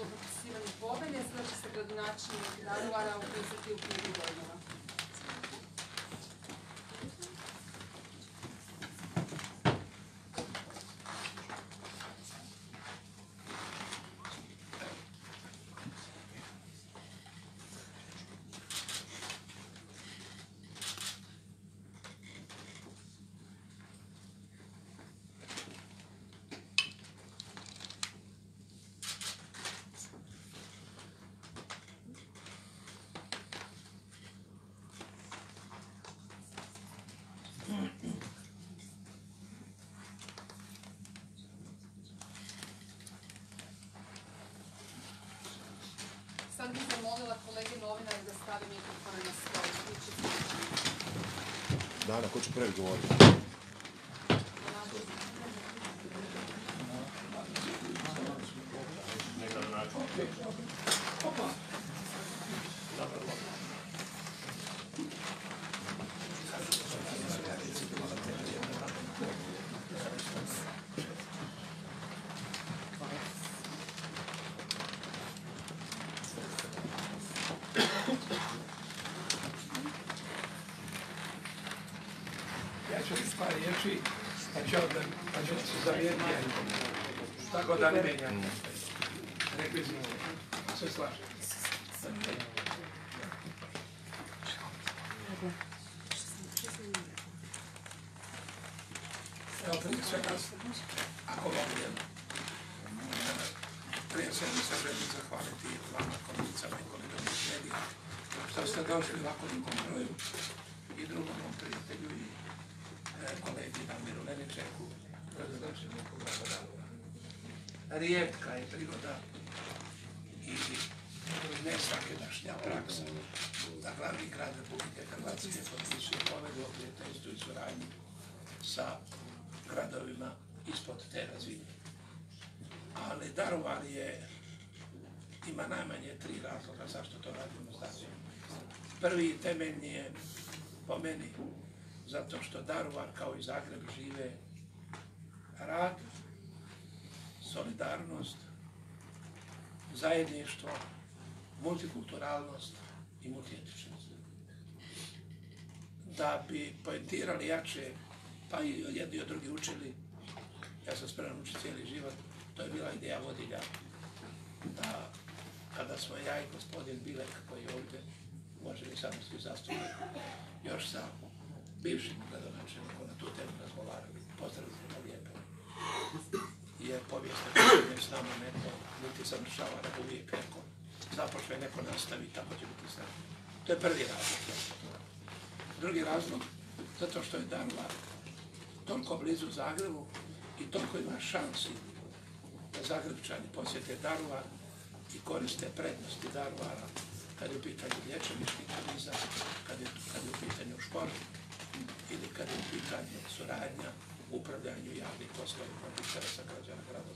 bilo potpisivanje povelje, sada će se gradonačelnik Daruvara upisati u knjigu dojmova. Sad bih zamolila kolege novinare da stavi mikrofone na stol. Dana, ko će prvi govoriti? Ja ću par riječi, pa ću se zamijeniti. Tako da ne menjam. Rekvizit. Sve slažem. Evo prije svega, ako mogu prije svega se želim zahvaliti vama, kolegicama i kolegama iz medija, što ste došli ovako nikom broju i drugom mom prijatelju i kolegi Damiru Leničeku, gradonačelniku grada Daruvara. Rijetka je prigoda i ne svakidašnja praksa da glavni grad Republike Hrvatske potpisuje povelju o prijateljstvu i suradnji sa gradovima ispod te razine. Ali Daruvar ima najmanje 3 razloga zašto to radimo znači. Prvi temeljni je po meni zato što Daruvar kao i Zagreb žive rad, solidarnost, zajedništvo, multikulturalnost i multietičnost. Da bi poentirali jače, pa i jedni od drugi učili, ja sam spreman učiti cijeli život, to je bila ideja vodilja, da kada smo ja i gospodin Bilek, koji je ovdje uvaženi saborski zastupnik, još sa bivšim gradonačelnikom na tu temu razgovarali, pozdravili na lijepo. Je povijest da s nama neko niti završava, nego uvijek neko započne, neko nastavi, tako će biti s nama. To je prvi razlog. Drugi razlog, zato što je Daruvar toliko blizu Zagrebu i toliko ima šansi da Zagrebčani posjete Daruvar i koriste prednosti Daruvara kad je u pitanju lječilišni turizam, kad je u pitanju šport ili kad je u pitanju suradnja u upravljanju javnih poslovima od interesa građana grada